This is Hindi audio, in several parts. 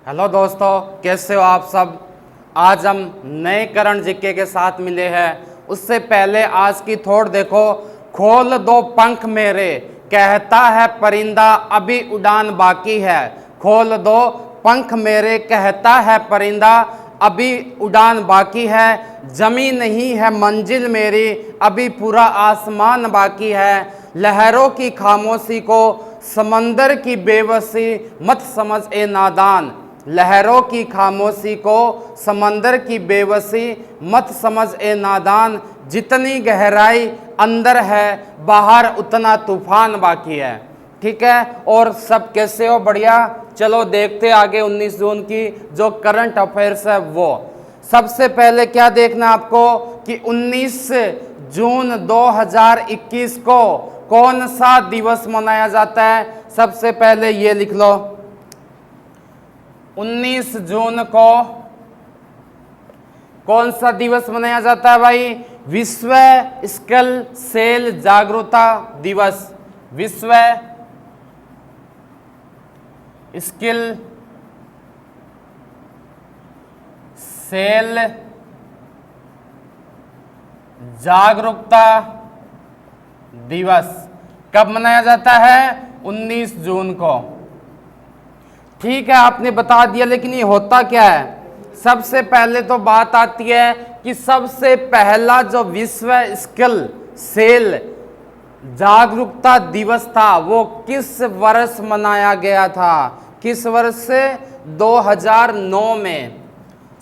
हेलो दोस्तों, कैसे हो आप सब। आज हम नए करंट जीके के साथ मिले हैं। उससे पहले आज की थोड़ देखो। खोल दो पंख मेरे, कहता है परिंदा अभी उड़ान बाकी है। खोल दो पंख मेरे, कहता है परिंदा अभी उड़ान बाकी है। जमी नहीं है मंजिल मेरी, अभी पूरा आसमान बाकी है। लहरों की खामोशी को समंदर की बेबसी मत समझ ए नादान। लहरों की खामोशी को समंदर की बेबसी मत समझ ए नादान। जितनी गहराई अंदर है, बाहर उतना तूफान बाकी है। ठीक है, और सब कैसे हो? बढ़िया। चलो देखते आगे 19 जून की जो करंट अफेयर्स है वो। सबसे पहले क्या देखना आपको कि 19 जून 2021 को कौन सा दिवस मनाया जाता है। सबसे पहले ये लिख लो, 19 जून को कौन सा दिवस मनाया जाता है भाई? विश्व स्किल सेल जागरूकता दिवस। विश्व स्किल सेल जागरूकता दिवस कब मनाया जाता है? 19 जून को। ठीक है, आपने बता दिया, लेकिन ये होता क्या है? सबसे पहले तो बात आती है कि सबसे पहला जो विश्व स्किल सेल जागरूकता दिवस था वो किस वर्ष मनाया गया था? किस वर्ष से? 2009 में।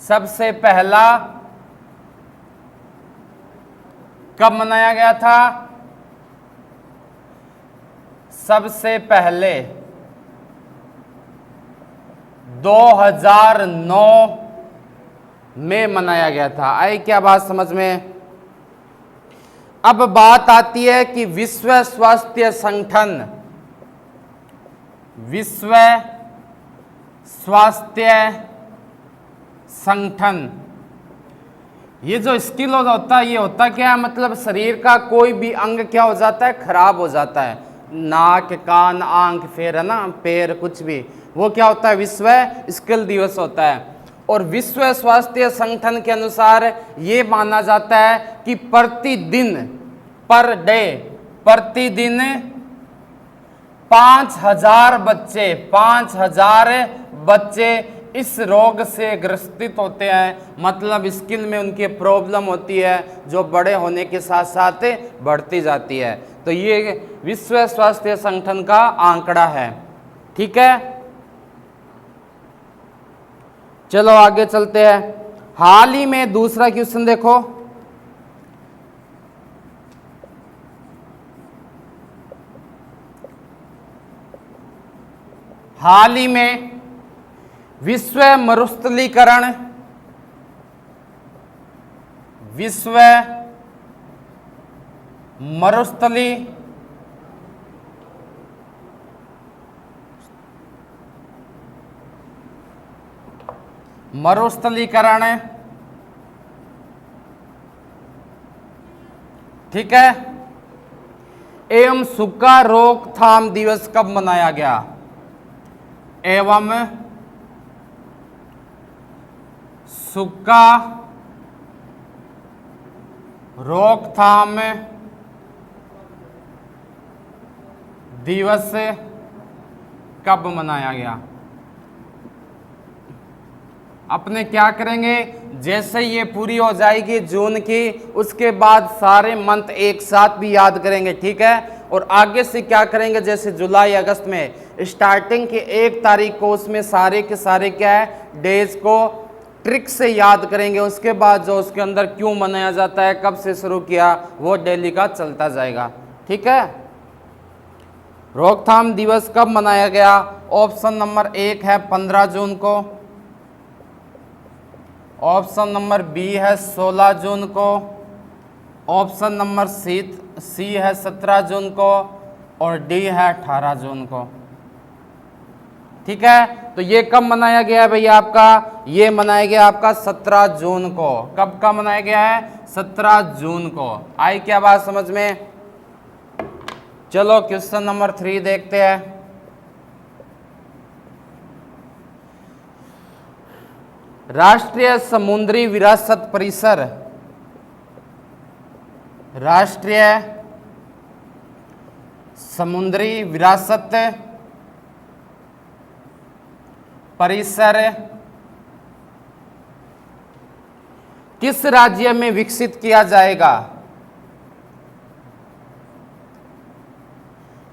सबसे पहला कब मनाया गया था? सबसे पहले 2009 में मनाया गया था। आई क्या बात समझ में? अब बात आती है कि विश्व स्वास्थ्य संगठन, विश्व स्वास्थ्य संगठन, ये जो स्किल होता है, ये होता क्या है? मतलब शरीर का कोई भी अंग क्या हो जाता है? खराब हो जाता है। नाक, कान, आंख, फिर है ना, पैर, कुछ भी, वो क्या होता है? विश्व स्किल दिवस होता है। और विश्व स्वास्थ्य संगठन के अनुसार ये माना जाता है कि प्रतिदिन, पर डे, प्रतिदिन 5000 बच्चे इस रोग से ग्रसित होते हैं। मतलब स्किल में उनकी प्रॉब्लम होती है जो बड़े होने के साथ साथ बढ़ती जाती है। तो ये विश्व स्वास्थ्य संगठन का आंकड़ा है। ठीक है, चलो आगे चलते हैं। हाल ही में दूसरा क्वेश्चन देखो, हाल ही में विश्व मरुस्थलीकरण, विश्व मरुस्थलीकरण, ठीक है, एवं सूखा रोकथाम दिवस कब मनाया गया? एवं सूखा रोकथाम दिवस कब मनाया गया? अपने क्या करेंगे, जैसे ये पूरी हो जाएगी जून की, उसके बाद सारे मंथ एक साथ भी याद करेंगे। ठीक है, और आगे से क्या करेंगे, जैसे जुलाई अगस्त में स्टार्टिंग की 1 तारीख को उसमें सारे के सारे क्या है, डेज को ट्रिक से याद करेंगे। उसके बाद जो उसके अंदर क्यों मनाया जाता है, कब से शुरू किया, वो डेली का चलता जाएगा। ठीक है, रोकथाम दिवस कब मनाया गया? ऑप्शन नंबर 1 है 15 जून को, ऑप्शन नंबर बी है 16 जून को, ऑप्शन नंबर सी है 17 जून को, और डी है 18 जून को। ठीक है, तो ये कब मनाया गया है भैया आपका? ये मनाया गया आपका 17 जून को। कब का मनाया गया है? 17 जून को। आई क्या बात समझ में? चलो क्वेश्चन नंबर 3 देखते हैं। राष्ट्रीय समुद्री विरासत परिसर, राष्ट्रीय समुद्री विरासत परिसर किस राज्य में विकसित किया जाएगा?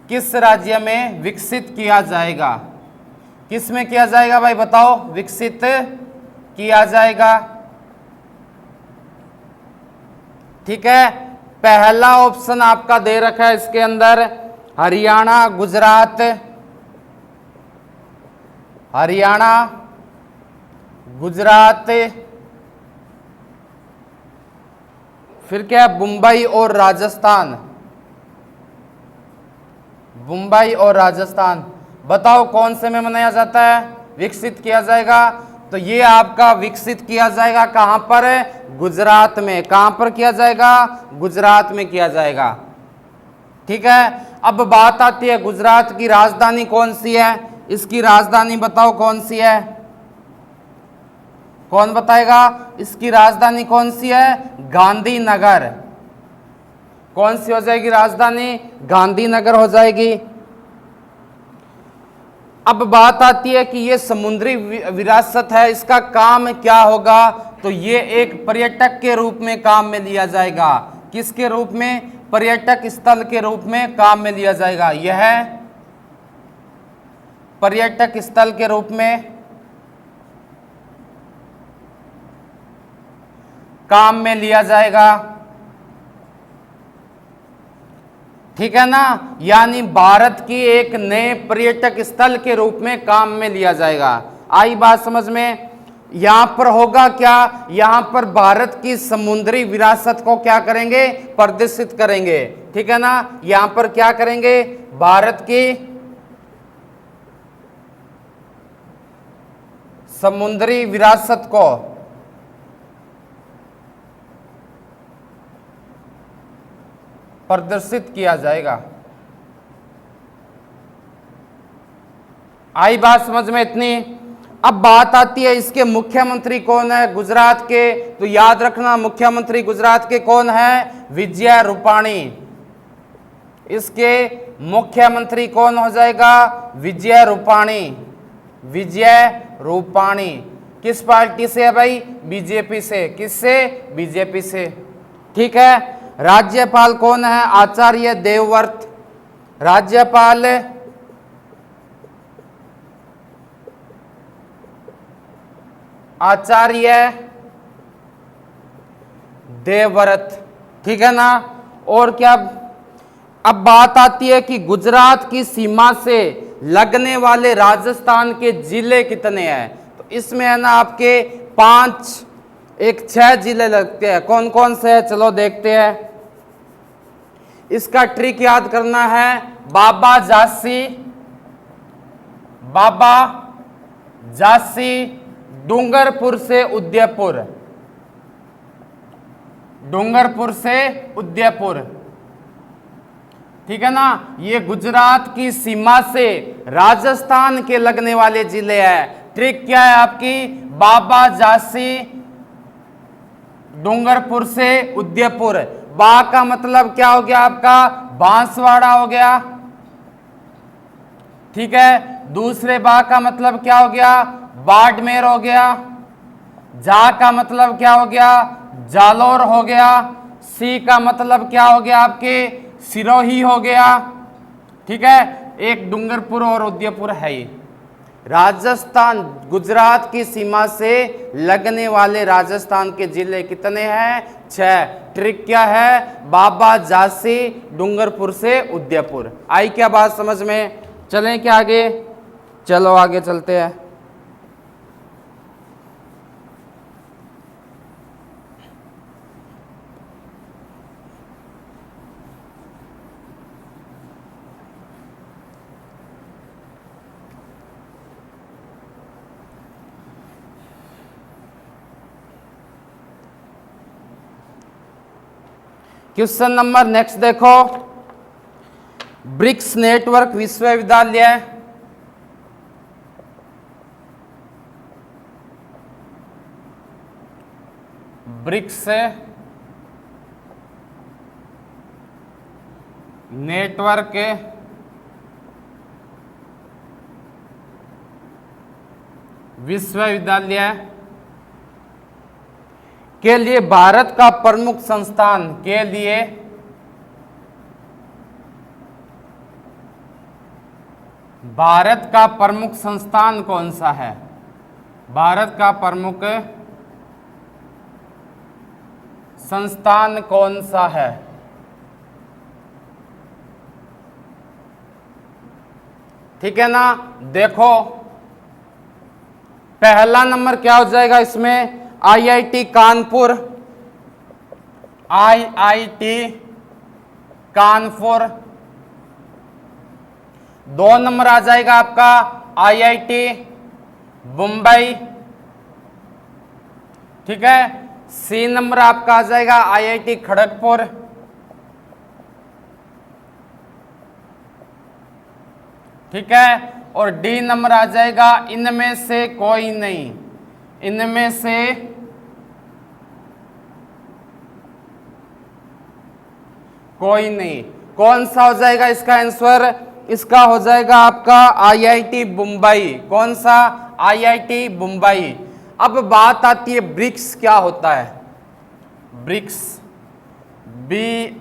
किस राज्य में विकसित किया जाएगा? किस में किया जाएगा भाई बताओ? विकसित किया जाएगा। ठीक है, पहला ऑप्शन आपका दे रखा है इसके अंदर हरियाणा, गुजरात, हरियाणा, गुजरात, फिर क्या है मुंबई और राजस्थान, मुंबई और राजस्थान। बताओ कौन से में मनाया जाता है, विकसित किया जाएगा? तो ये आपका विकसित किया जाएगा कहां पर? गुजरात में। कहां पर किया जाएगा? गुजरात में किया जाएगा। ठीक है, अब बात आती है गुजरात की राजधानी कौन सी है? इसकी राजधानी बताओ कौन सी है? कौन बताएगा? इसकी राजधानी कौन सी है? गांधीनगर। कौन सी हो जाएगी राजधानी? गांधीनगर हो जाएगी। अब बात आती है कि ये समुद्री विरासत है, इसका काम क्या होगा? तो ये एक पर्यटक के रूप में काम में लिया जाएगा। किसके रूप में? पर्यटक स्थल के रूप में काम में लिया जाएगा। यह पर्यटक स्थल के रूप में काम में लिया जाएगा। ठीक है ना, यानी भारत की एक नए पर्यटक स्थल के रूप में काम में लिया जाएगा। आई बात समझ में? यहां पर होगा क्या? यहां पर भारत की समुद्री विरासत को क्या करेंगे? प्रदर्शित करेंगे। ठीक है ना, यहां पर क्या करेंगे? भारत की समुद्री विरासत को प्रदर्शित किया जाएगा। आई बात समझ में इतनी? अब बात आती है इसके मुख्यमंत्री कौन है गुजरात के? तो याद रखना मुख्यमंत्री गुजरात के कौन है? विजय रूपाणी। इसके मुख्यमंत्री कौन हो जाएगा? विजय रूपाणी। विजय रूपाणी किस पार्टी से है भाई? बीजेपी से। किससे? बीजेपी से। ठीक है, राज्यपाल कौन है? आचार्य देवव्रत। राज्यपाल आचार्य देवव्रत। ठीक है ना, और क्या? अब बात आती है कि गुजरात की सीमा से लगने वाले राजस्थान के जिले कितने हैं? तो इसमें है ना आपके 6 जिले लगते हैं। कौन कौन से है? चलो देखते हैं। इसका ट्रिक याद करना है। बाबा जासी, बाबा जासी, डूंगरपुर से उदयपुर, डूंगरपुर से उदयपुर। ठीक है ना, ये गुजरात की सीमा से राजस्थान के लगने वाले जिले हैं। ट्रिक क्या है आपकी? बाबा जासी, डूंगरपुर से उदयपुर। बा का मतलब क्या हो गया आपका? बांसवाड़ा हो गया। ठीक है, दूसरे बा का मतलब क्या हो गया? बाड़मेर हो गया। जा का मतलब क्या हो गया? जालोर हो गया। सी का मतलब क्या हो गया आपके? सिरोही हो गया। ठीक है, एक डूंगरपुर और उदयपुर है। ये राजस्थान गुजरात की सीमा से लगने वाले राजस्थान के जिले कितने हैं? 6। ट्रिक क्या है? बाबा जासी, डूंगरपुर से उदयपुर। आई क्या बात समझ में? चलें क्या आगे? चलो आगे चलते हैं। क्वेश्चन नंबर नेक्स्ट देखो। ब्रिक्स नेटवर्क विश्वविद्यालय ब्रिक्स नेटवर्क विश्वविद्यालय के लिए भारत का प्रमुख संस्थान के लिए भारत का प्रमुख संस्थान कौन सा है? भारत का प्रमुख संस्थान कौन सा है? ठीक है ना। देखो पहला नंबर क्या हो जाएगा इसमें? IIT Kanpur, IIT Kanpur. 2 number आ जाएगा आपका आईआईटी मुंबई, ठीक है। सी नंबर आपका आ जाएगा आईआईटी खड़गपुर, ठीक है। और डी नंबर आ जाएगा इनमें से कोई नहीं, इनमें से कोई नहीं। कौन सा हो जाएगा इसका आंसर? इसका हो जाएगा आपका आईआईटी मुंबई। कौन सा? आईआईटी मुंबई। अब बात आती है ब्रिक्स क्या होता है? ब्रिक्स, BRICS,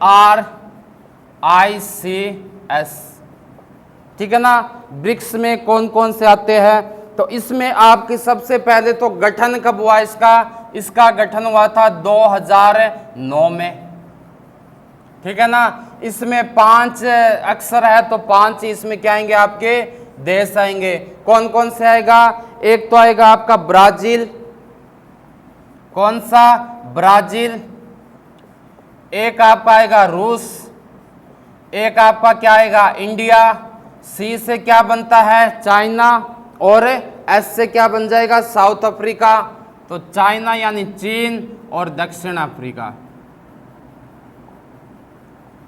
ठीक है ना। ब्रिक्स में कौन कौन से आते हैं? तो इसमें आपकी सबसे पहले तो गठन कब हुआ इसका गठन हुआ था 2009 में, ठीक है ना। इसमें 5 अक्षर है तो 5 इसमें क्या आएंगे? आपके देश आएंगे। कौन कौन से आएगा? एक तो आएगा आपका ब्राजील। कौन सा? ब्राजील। एक आपका आएगा रूस। एक आपका क्या आएगा? इंडिया। सी से क्या बनता है? चाइना। और एस से क्या बन जाएगा? South Africa. तो चाइना यानी चीन और दक्षिण अफ्रीका,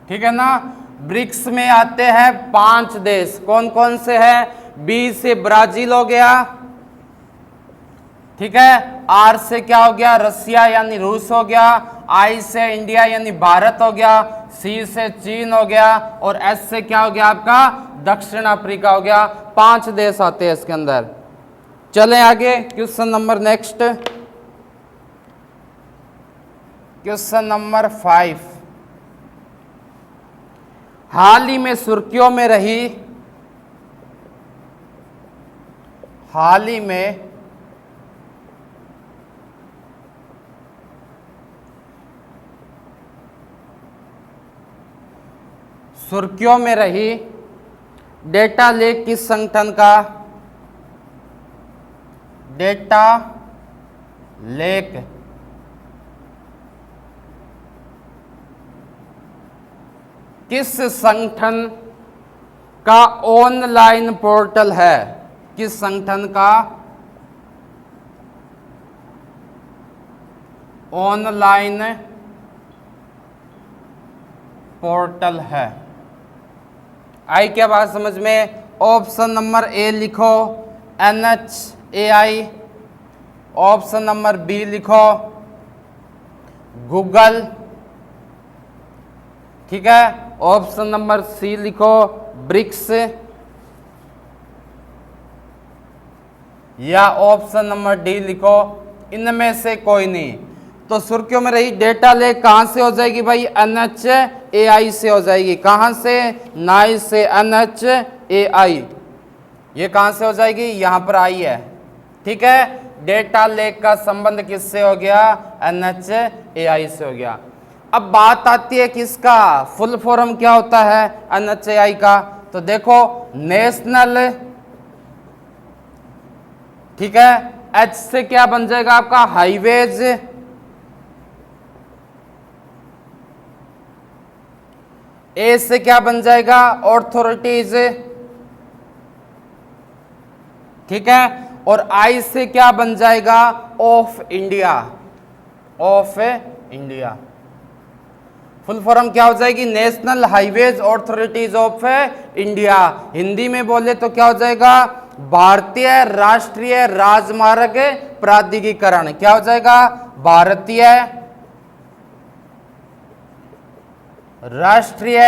ठीक है ना। ब्रिक्स में आते हैं 5 देश। कौन कौन से हैं? बी से ब्राजील हो गया, ठीक है। आर से क्या हो गया? रसिया यानी रूस हो गया। आई से इंडिया यानी भारत हो गया। सी से चीन हो गया। और एस से क्या हो गया? आपका दक्षिण अफ्रीका हो गया। 5 देश आते हैं इसके अंदर। चलें आगे। Question number next, question number 5। हाल ही में सुर्खियों में रही, हाल ही में सुर्खियों में रही डेटा लेक किस संगठन का? डेटा लेक किस संगठन का ऑनलाइन पोर्टल है? किस संगठन का ऑनलाइन पोर्टल है? आई क्या बात समझ में? ऑप्शन नंबर ए लिखो NHAI, ऑप्शन नंबर बी लिखो गूगल, ठीक है। ऑप्शन नंबर सी लिखो ब्रिक्स, या ऑप्शन नंबर डी लिखो इनमें से कोई नहीं। तो सुर्खियों में रही डेटा लेक कहां से हो जाएगी भाई? NHAI से हो जाएगी। कहां से? नाई से NHAI। ये कहां से हो जाएगी? यहां पर आई है, ठीक है। डेटा लेक का संबंध किससे हो गया? NHAI से हो गया। अब बात आती है किसका फुल फॉर्म क्या होता है NHAI का? तो देखो नेशनल, ठीक है। H से क्या बन जाएगा आपका? हाईवेज, ए से क्या बन जाएगा? ऑथोरिटीज, ठीक है। और आई से क्या बन जाएगा? Of India, of India. Full form क्या हो जाएगी? National highways authorities of India. Hindi में बोले तो क्या हो जाएगा? भारतीय राष्ट्रीय राजमार्ग प्राधिकरण। क्या हो जाएगा? भारतीय राष्ट्रीय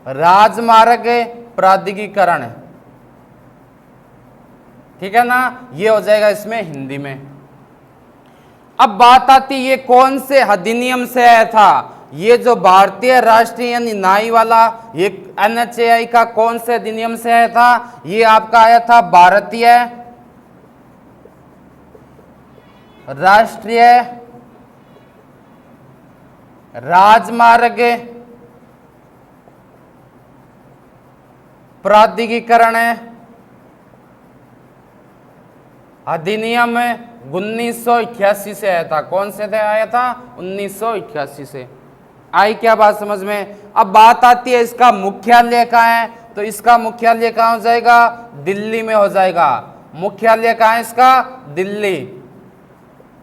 राजमार्ग प्राधिकरण। ठीक है ना, ये हो जाएगा इसमें हिंदी में। अब बात आती ये कौन से अधिनियम से आया था? ये जो भारतीय राष्ट्रीय यानी नाई वाला ये NHAI का कौन से अधिनियम से आया था? ये आपका आया था भारतीय राष्ट्रीय राजमार्ग प्राधिकरण अधिनियम 1988 से आया था। कौन से आया था? 1988 से। आई क्या बात समझ में? अब बात आती है इसका मुख्यालय कहाँ है, तो इसका मुख्यालय कहाँ हो जाएगा? दिल्ली में हो जाएगा। मुख्यालय कहाँ है इसका? दिल्ली।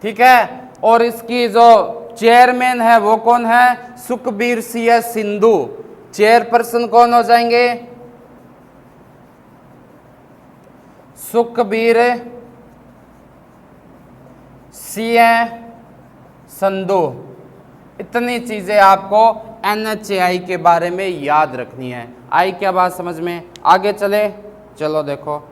ठीक है, और इसकी जो चेयरमैन है वो कौन है? सुखबीर सिंह सिंधु। चेयरपर्सन कौन हो जाएंगे? सुखबीर सिंह संधू। इतनी चीजें आपको NHAI के बारे में याद रखनी है। आई क्या बात समझ में? आगे चले, चलो देखो।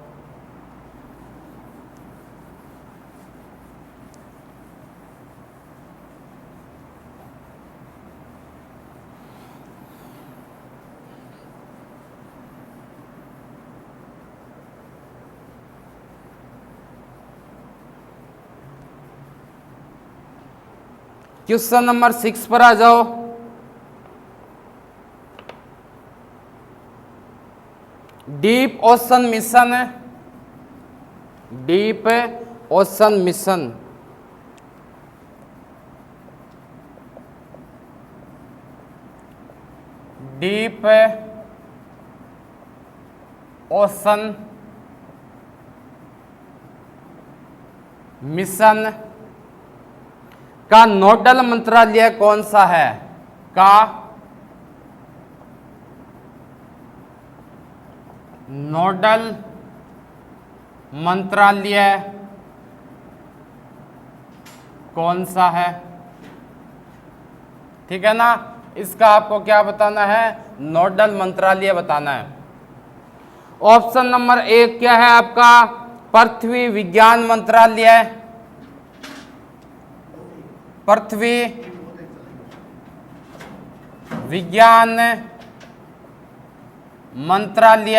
क्वेश्चन नंबर 6 पर आ जाओ। Deep ocean mission, deep ocean mission deep ocean mission का नोडल मंत्रालय कौन सा है? का नोडल मंत्रालय कौन सा है? ठीक है ना, इसका आपको क्या बताना है? नोडल मंत्रालय बताना है। ऑप्शन नंबर 1 क्या है आपका? पृथ्वी विज्ञान मंत्रालय। पृथ्वी विज्ञान मंत्रालय।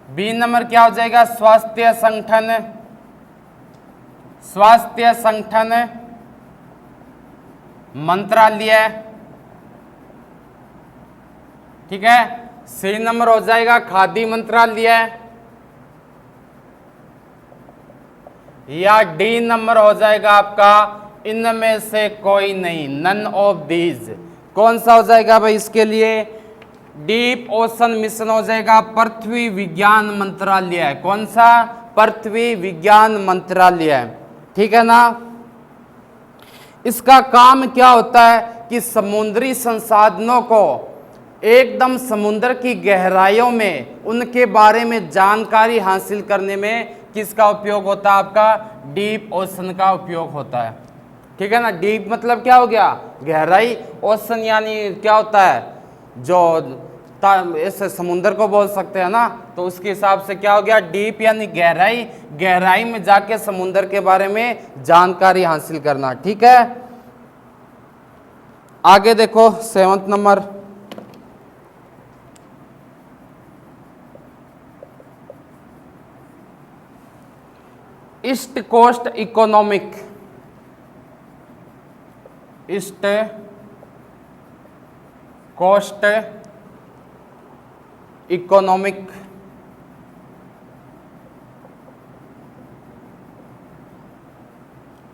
बी नंबर क्या हो जाएगा? स्वास्थ्य संगठन, स्वास्थ्य संगठन मंत्रालय। ठीक है, सी नंबर हो जाएगा खादी मंत्रालय, या डी नंबर हो जाएगा आपका इनमें से कोई नहीं, नन ऑफ दीज। कौन सा हो जाएगा भाई इसके लिए? डीप ओशन मिशन हो जाएगा पृथ्वी विज्ञान मंत्रालय। कौन सा? पृथ्वी विज्ञान मंत्रालय। ठीक है ना। इसका काम क्या होता है कि समुद्री संसाधनों को एकदम समुद्र की गहराइयों में उनके बारे में जानकारी हासिल करने में किसका उपयोग होता है? आपका डीप ओशन का उपयोग होता है। ठीक है ना। डीप मतलब क्या हो गया? गहराई। ओशन यानी क्या होता है? जो ऐसे समुद्र को बोल सकते हैं ना, तो उसके हिसाब से क्या हो गया? डीप यानी गहराई। गहराई में जाके समुद्र के बारे में जानकारी हासिल करना। ठीक है, आगे देखो 7वां number. East coast economic, east coast economic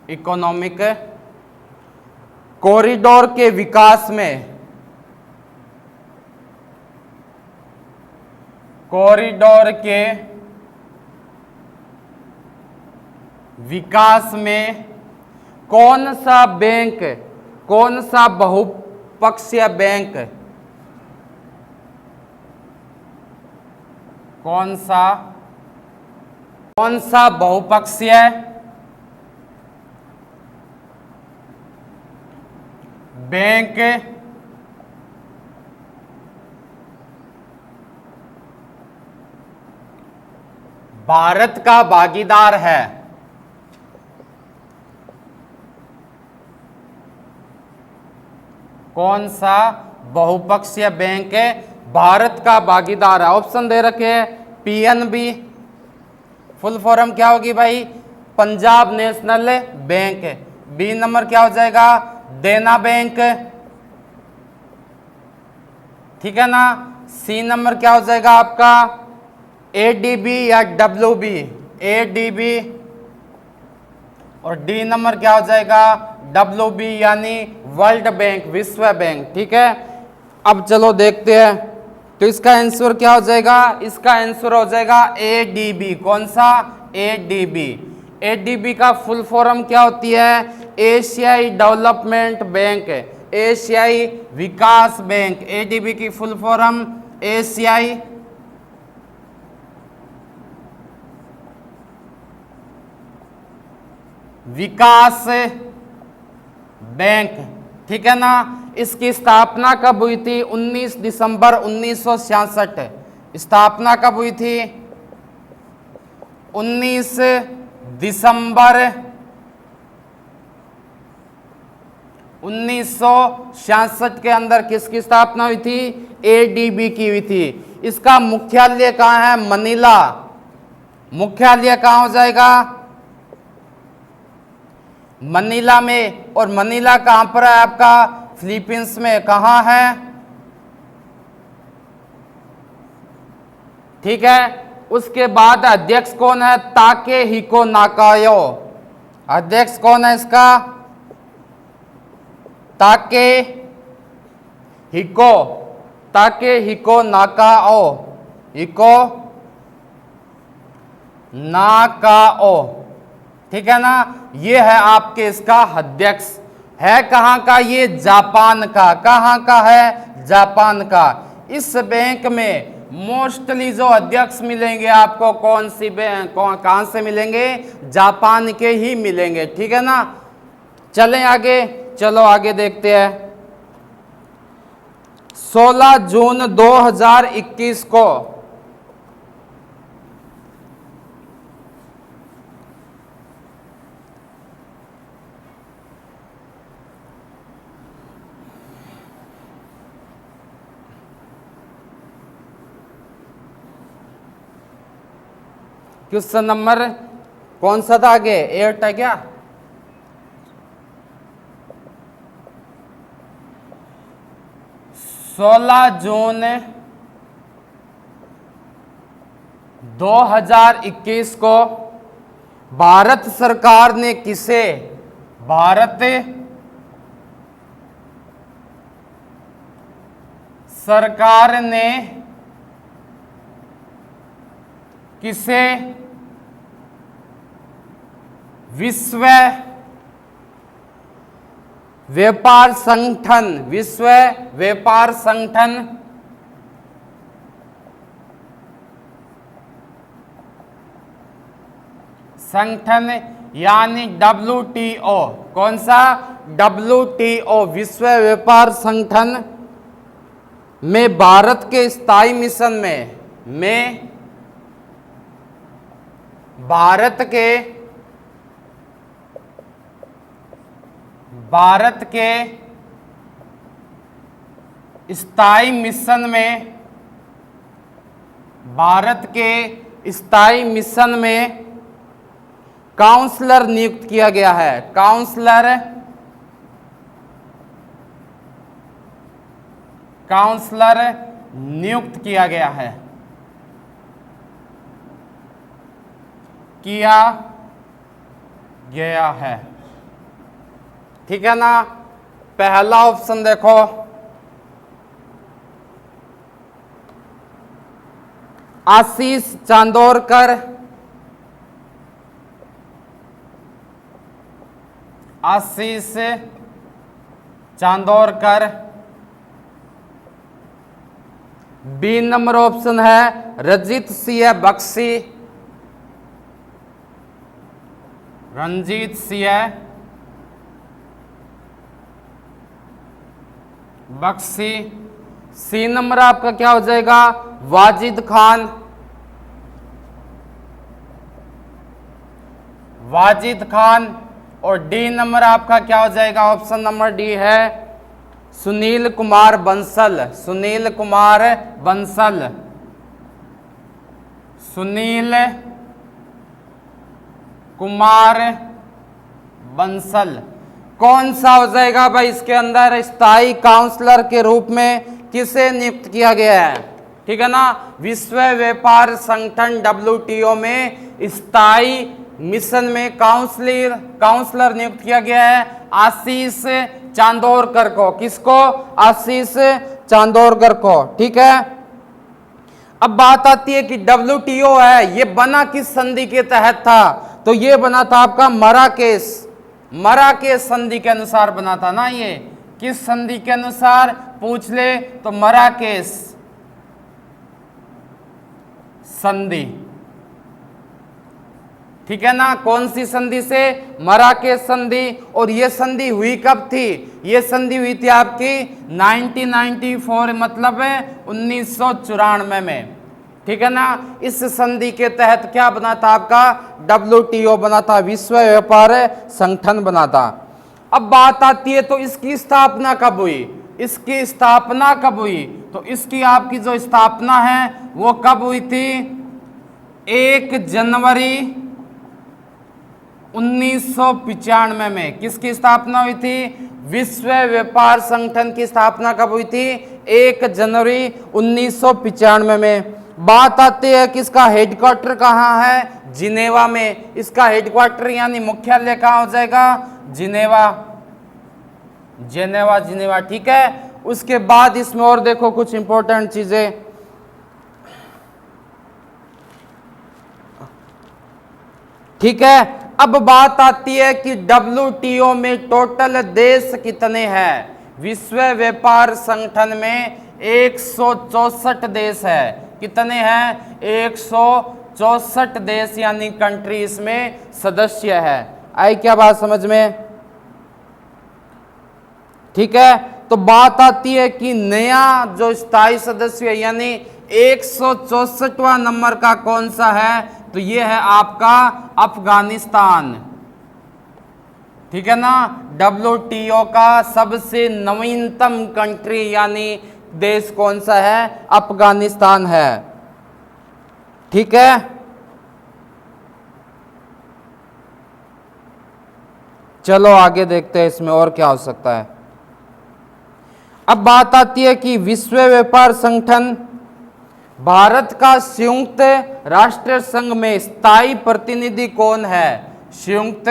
economic corridor के विकास में, कॉरिडोर के विकास में कौन सा बैंक, कौन सा बहुपक्षीय बैंक कौन सा बहुपक्षीय बैंक भारत का भागीदार है? कौन सा बहुपक्षीय बैंक भारत का भागीदार है? ऑप्शन दे रखे हैं पीएनबी, फुल फॉर्म क्या होगी भाई? Punjab National Bank. B number क्या हो जाएगा? देना बैंक, ठीक है ना। सी नंबर क्या हो जाएगा आपका? एडीबी या डब्ल्यूबी? एडीबी। और डी नंबर क्या हो जाएगा? डब्ल्यूबी यानी वर्ल्ड बैंक, विश्व बैंक, ठीक है। अब चलो देखते हैं, तो इसका आंसर क्या हो जाएगा? इसका आंसर हो जाएगा एडीबी। कौन सा? एडीबी। एडीबी का फुल फॉर्म क्या होती है? एशियाई डेवलपमेंट बैंक, एशियाई विकास बैंक। एडीबी की फुल फॉर्म एशियाई विकास बैंक, ठीक है ना। इसकी स्थापना कब हुई थी? 19 दिसंबर 1966। स्थापना कब हुई थी? 19 दिसंबर 1966 के अंदर किसकी स्थापना हुई थी? एडीबी की हुई थी। इसका मुख्यालय कहाँ है? मनीला। मुख्यालय कहाँ हो जाएगा? मनीला में। और मनीला कहाँ पर है आपका? फिलीपींस में। कहाँ है? ठीक है। उसके बाद अध्यक्ष कौन है? ताकेहिको नाकायो। अध्यक्ष कौन है इसका? ताकेहिको नाकाओ, नाकाओ, ठीक है ना। ये है आपके इसका अध्यक्ष। है कहाँ का? ये जापान का। कहाँ का है? जापान का। इस बैंक में मोस्टली जो अध्यक्ष मिलेंगे आपको, कौन सी बैंक, कहाँ से मिलेंगे? जापान के ही मिलेंगे, ठीक है ना। चलें आगे, चलो आगे देखते हैं। 16 जून 2021 को क्वेश्चन नंबर कौन सा था आगे? 8 है क्या? जून 2021 को भारत सरकार ने किसे? भारत सरकार ने किसे विश्व व्यापार संगठन, विश्व व्यापार संगठन यानी WTO? कौन सा? WTO, विश्व व्यापार संगठन में भारत के स्थायी मिशन में भारत के स्थायी मिशन में, भारत के स्थायी मिशन में काउंसलर नियुक्त किया गया है। काउंसलर नियुक्त किया गया है, ठीक है ना। पहला ऑप्शन देखो, आशीष चांदोरकर, आशीष चांदोरकर। बी नंबर ऑप्शन है रंजीत सिंह बख्शी, रंजीत सिंह बख्शी। सी नंबर आपका क्या हो जाएगा, वाजिद खान, वाजिद खान। और डी नंबर आपका क्या हो जाएगा, ऑप्शन नंबर डी है सुनील कुमार बंसल, सुनील कुमार बंसल, सुनील कुमार बंसल। कौन सा हो जाएगा भाई, इसके अंदर स्थायी काउंसलर के रूप में किसे नियुक्त किया गया है, ठीक है ना। विश्व व्यापार संगठन WTO में स्थायी मिशन में काउंसलर नियुक्त किया गया है आशीष चांदोरकर को। किसको, आशीष चांदोरकर को, ठीक है। अब बात आती है कि WTO है ये बना किस संधि के तहत था, तो ये बना था आपका मराकेश संधि के अनुसार बना था ना। ये किस संधि के अनुसार पूछ ले तो मराकेश संधि, ठीक है ना। कौन सी संधि से, मराकेश संधि। और ये संधि हुई कब थी, ये संधि हुई थी आपकी 1994 मतलब 1994 में, ठीक है ना। इस संधि के तहत क्या बना था आपका, WTO बना था, विश्व व्यापार संगठन बना था। अब बात आती है तो इसकी स्थापना कब हुई, इसकी स्थापना कब हुई, तो इसकी आपकी जो स्थापना है वो कब हुई थी, 1 जनवरी 1995 में। किसकी स्थापना हुई थी, विश्व व्यापार संगठन की स्थापना कब हुई थी, 1 जनवरी 1995 में। बात आती है कि इसका हेडक्वार्टर कहाँ है, जिनेवा में। इसका हेडक्वार्टर यानी मुख्यालय कहाँ हो जाएगा, जिनेवा, जिनेवा, ठीक है। उसके बाद इसमें और देखो कुछ इंपॉर्टेंट चीजें, ठीक है। अब बात आती है कि WTO में टोटल देश कितने हैं, विश्व व्यापार संगठन में 164 देश है। कितने हैं, 164 देश यानी कंट्री इसमें सदस्य है। आई क्या बात समझ में, ठीक है। तो बात आती है कि नया जो स्थायी सदस्य है यानी 164वां नंबर का कौन सा है, तो ये है आपका अफगानिस्तान, ठीक है ना। WTO का सबसे नवीनतम कंट्री यानी देश कौन सा है, अफगानिस्तान है, ठीक है। चलो आगे देखते हैं इसमें और क्या हो सकता है। अब बात आती है कि विश्व व्यापार संगठन भारत का संयुक्त राष्ट्र संघ में स्थायी प्रतिनिधि कौन है, संयुक्त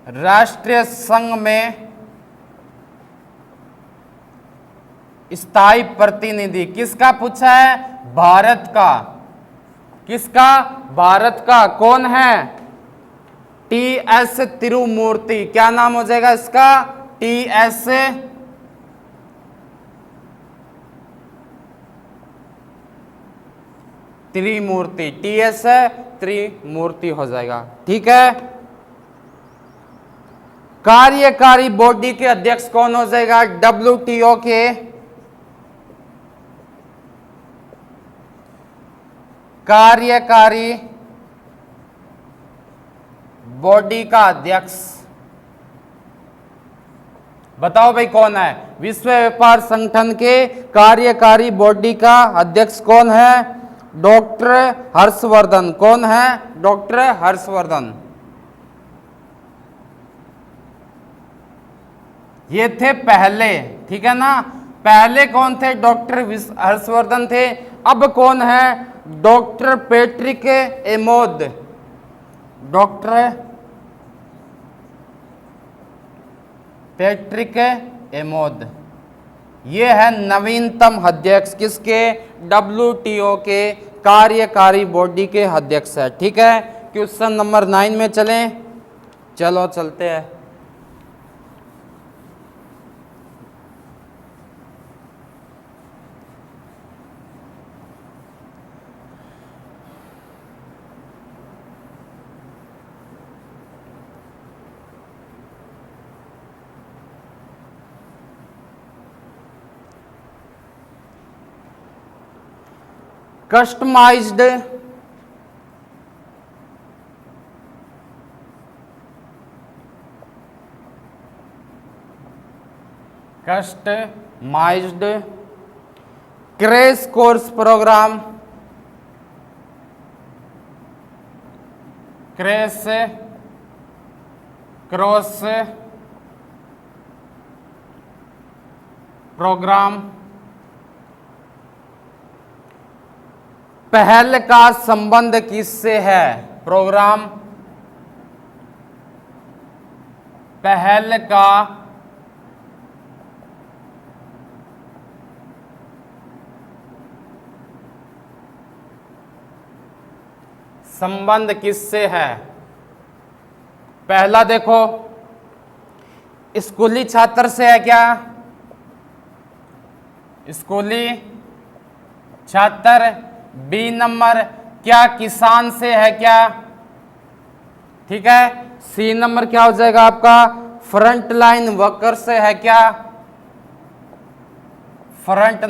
राष्ट्रीय संघ में स्थायी प्रतिनिधि किसका पूछा है, भारत का। किसका, भारत का। कौन है, TS तिरुमूर्ति। क्या नाम हो जाएगा इसका, TS त्रिमूर्ति, TS त्रिमूर्ति हो जाएगा, ठीक है। कार्यकारी बॉडी के अध्यक्ष कौन हो जाएगा, WTO के कार्यकारी बॉडी का अध्यक्ष बताओ भाई कौन है, विश्व व्यापार संगठन के कार्यकारी बॉडी का अध्यक्ष कौन है, डॉक्टर हर्षवर्धन। कौन है, डॉक्टर हर्षवर्धन। ये थे पहले, ठीक है ना। पहले कौन थे, डॉक्टर हर्षवर्धन थे। अब कौन है, डॉक्टर पैट्रिक एमोद। डॉक्टर पैट्रिक एमोद ये है नवीनतम अध्यक्ष किसके, WTO के कार्यकारी बॉडी के अध्यक्ष है, ठीक है। क्वेश्चन नंबर 9 में चलें, चलो चलते हैं। Customized crash course programme, crash cross programme. पहल का संबंध किससे है? प्रोग्राम पहल का संबंध किससे है? पहला देखो, स्कूली छात्र से है क्या? स्कूली छात्र। बी नंबर क्या किसान से है क्या? ठीक है। सी नंबर क्या हो जाएगा आपका? फ्रंट लाइन वर्कर से है क्या? Front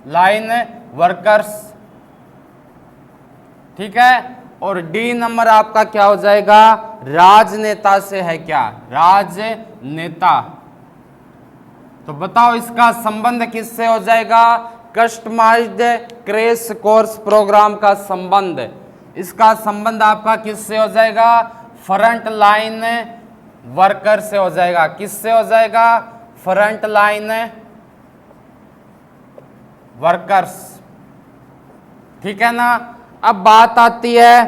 line workers. ठीक है। और डी नंबर आपका क्या हो जाएगा? राजनेता से है क्या? राजनेता। तो बताओ इसका संबंध किससे हो जाएगा? कस्टमाइज्ड क्रैश कोर्स प्रोग्राम का संबंध, इसका संबंध आपका किससे हो जाएगा? फ्रंट लाइन वर्कर से हो जाएगा। किससे हो जाएगा? Front line workers. ठीक है ना। अब बात आती है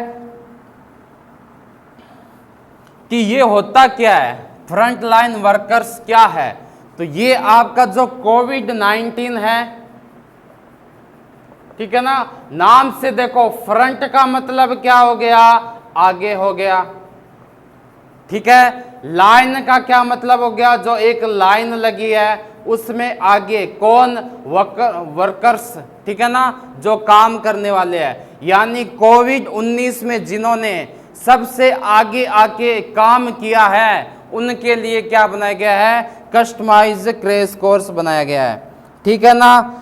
कि ये होता क्या है, फ्रंट लाइन वर्कर्स क्या है? तो ये आपका जो कोविड-19 है, ठीक है ना, नाम से देखो फ्रंट का मतलब क्या हो गया? आगे हो गया। ठीक है। लाइन का क्या मतलब हो गया? जो एक लाइन लगी है उसमें आगे कौन? वर्कर्स। ठीक है ना, जो काम करने वाले हैं। यानी कोविड-19 में जिन्होंने सबसे आगे आके काम किया है उनके लिए क्या बनाया गया है? कस्टमाइज्ड क्रैश कोर्स बनाया गया है। ठीक है ना।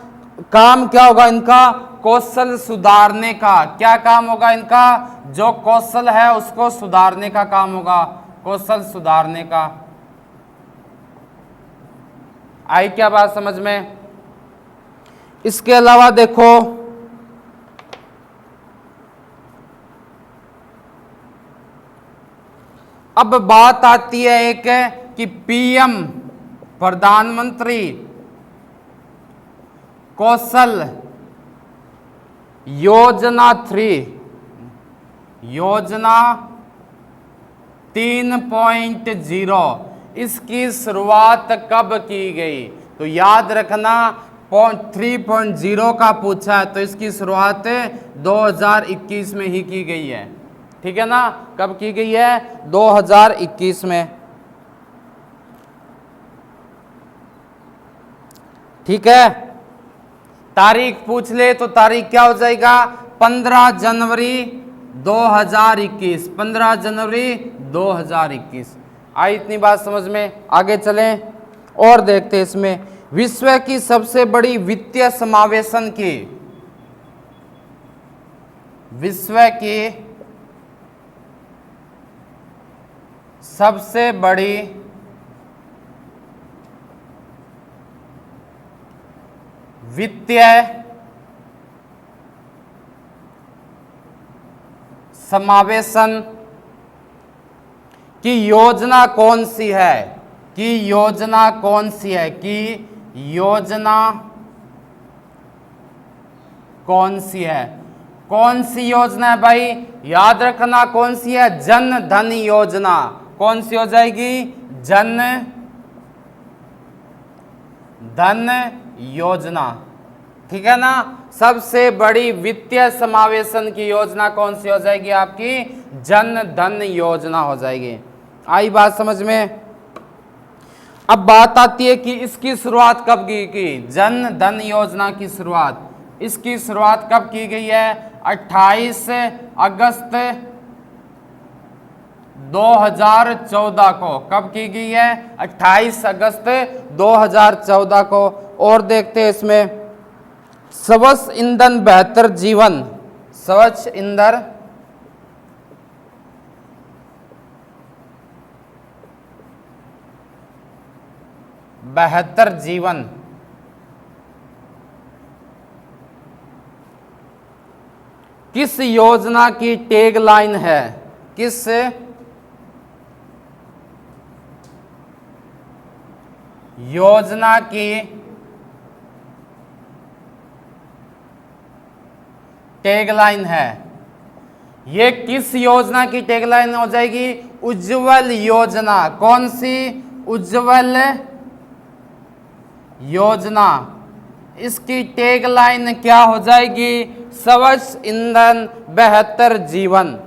काम क्या होगा इनका? कौशल सुधारने का। क्या काम होगा इनका? जो कौशल है उसको सुधारने का काम होगा। कौशल सुधारने का। आई क्या बात समझ में? इसके अलावा देखो, अब बात आती है एक कि पीएम प्रधानमंत्री कौशल योजना 3, योजना 3.0, इसकी शुरुआत कब की गई? तो याद रखना 3.0 का पूछा है तो इसकी शुरुआत 2021 में ही की गई है। ठीक है ना। कब की गई है? 2021 में। ठीक है। तारीख पूछ ले तो तारीख क्या हो जाएगा? 15 जनवरी 2021। 15 जनवरी 2021। आई इतनी बात समझ में? आगे चलें और देखते हैं इसमें विश्व की सबसे बड़ी वित्तीय समावेशन की, विश्व की सबसे बड़ी वित्तीय समावेशन की योजना कौन सी है? की योजना कौन सी है? की योजना कौन सी है? कौन सी योजना है भाई? याद रखना कौन सी है? जन धन योजना। कौन सी हो जाएगी? जन धन योजना। ठीक है ना। सबसे बड़ी वित्तीय समावेशन की योजना कौन सी हो जाएगी आपकी? जन धन योजना हो जाएगी। आई बात समझ में? अब बात आती है कि इसकी शुरुआत कब की? जन धन योजना की शुरुआत, इसकी शुरुआत कब की गई है? 28 अगस्त 2014 को। कब की गई है? 28 अगस्त 2014 को। और देखते हैं इसमें स्वच्छ ईंधन बेहतर जीवन, स्वच्छ ईंधन बेहतर जीवन, किस योजना की टैगलाइन है? किस योजना की टैगलाइन है? ये किस योजना की टैगलाइन हो जाएगी? उज्ज्वल योजना। कौन सी? उज्ज्वल योजना। इसकी टैगलाइन क्या हो जाएगी? स्वच्छ ईंधन बेहतर जीवन।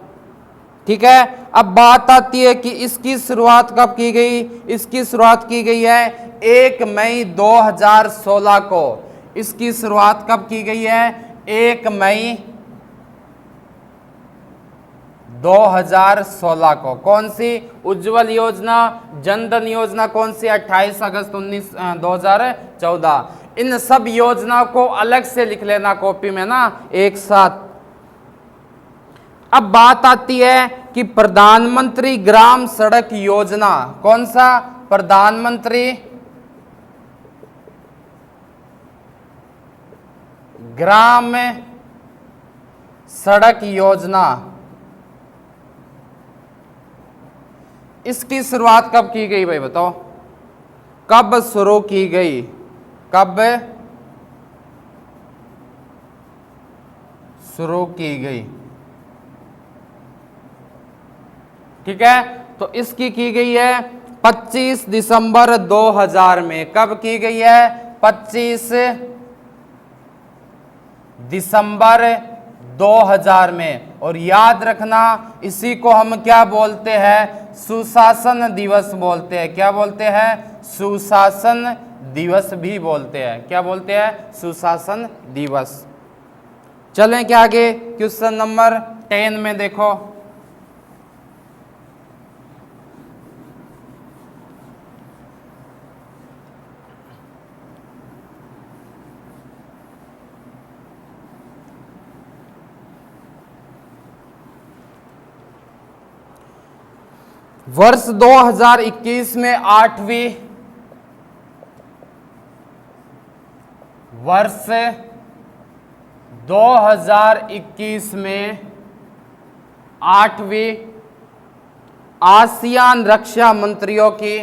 ठीक है। अब बात आती है कि इसकी शुरुआत कब की गई? इसकी शुरुआत की गई है 1 मई 2016 को। इसकी शुरुआत कब की गई है? 1 मई 2016 को। कौन सी? उज्ज्वल योजना। जनधन योजना कौन सी? 28 अगस्त 2014। इन सब योजनाओं को अलग से लिख लेना कॉपी में ना, एक साथ। अब बात आती है कि प्रधानमंत्री ग्राम सड़क योजना। कौन सा? प्रधानमंत्री ग्राम सड़क योजना। इसकी शुरुआत कब की गई भाई बताओ? कब शुरू की गई? कब शुरू की गई? ठीक है। तो इसकी की गई है 25 दिसंबर 2000 में। कब की गई है? 25 दिसंबर 2000 में। और याद रखना, इसी को हम क्या बोलते हैं? सुशासन दिवस बोलते हैं। क्या बोलते हैं? सुशासन दिवस भी बोलते हैं। क्या बोलते हैं? सुशासन दिवस। चलें क्या आगे? क्वेश्चन नंबर 10 में देखो। वर्ष 2021 में 8वीं वर्ष 2021 में 8वीं आसियान रक्षा मंत्रियों की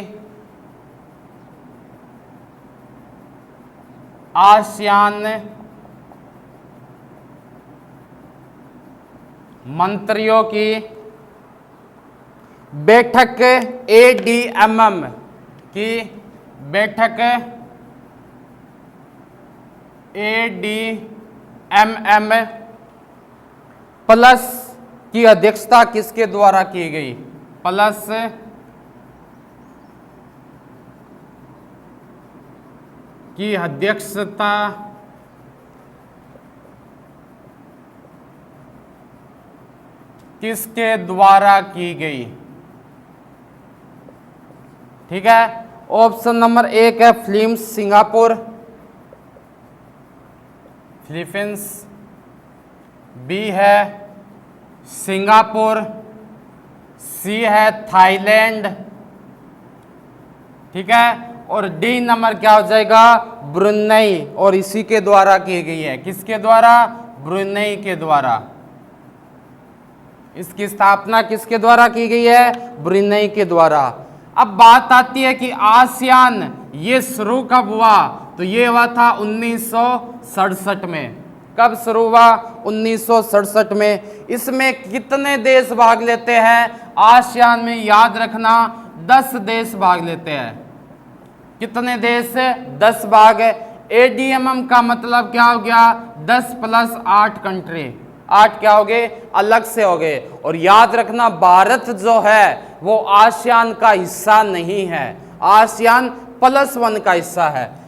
आसियान मंत्रियों की बैठक ADMM की बैठक ADMM प्लस की अध्यक्षता किसके द्वारा की गई? प्लस की अध्यक्षता किसके द्वारा की गई? ठीक है। ऑप्शन नंबर 1 है फिलीपींस सिंगापुर, फिलीपींस। बी है सिंगापुर। सी है थाईलैंड। ठीक है। और डी नंबर क्या हो जाएगा? ब्रुनेई। और इसी के द्वारा की गई है। किसके द्वारा? ब्रुनेई के द्वारा। इसकी स्थापना किसके द्वारा की गई है? ब्रुनेई के द्वारा। अब बात आती है कि आसियान ये शुरू कब हुआ? तो ये हुआ था 1967 में। कब शुरू हुआ? 1967 में। इसमें कितने देश भाग लेते हैं? आसियान में याद रखना 10 देश भाग लेते हैं। कितने देश? 10 भाग। ADMM का मतलब क्या हो गया? 10 + 8 कंट्री। 8 क्या हो गए? अलग से हो गए। और याद रखना भारत जो है वो आसियान का हिस्सा नहीं है, आसियान +1 का हिस्सा है।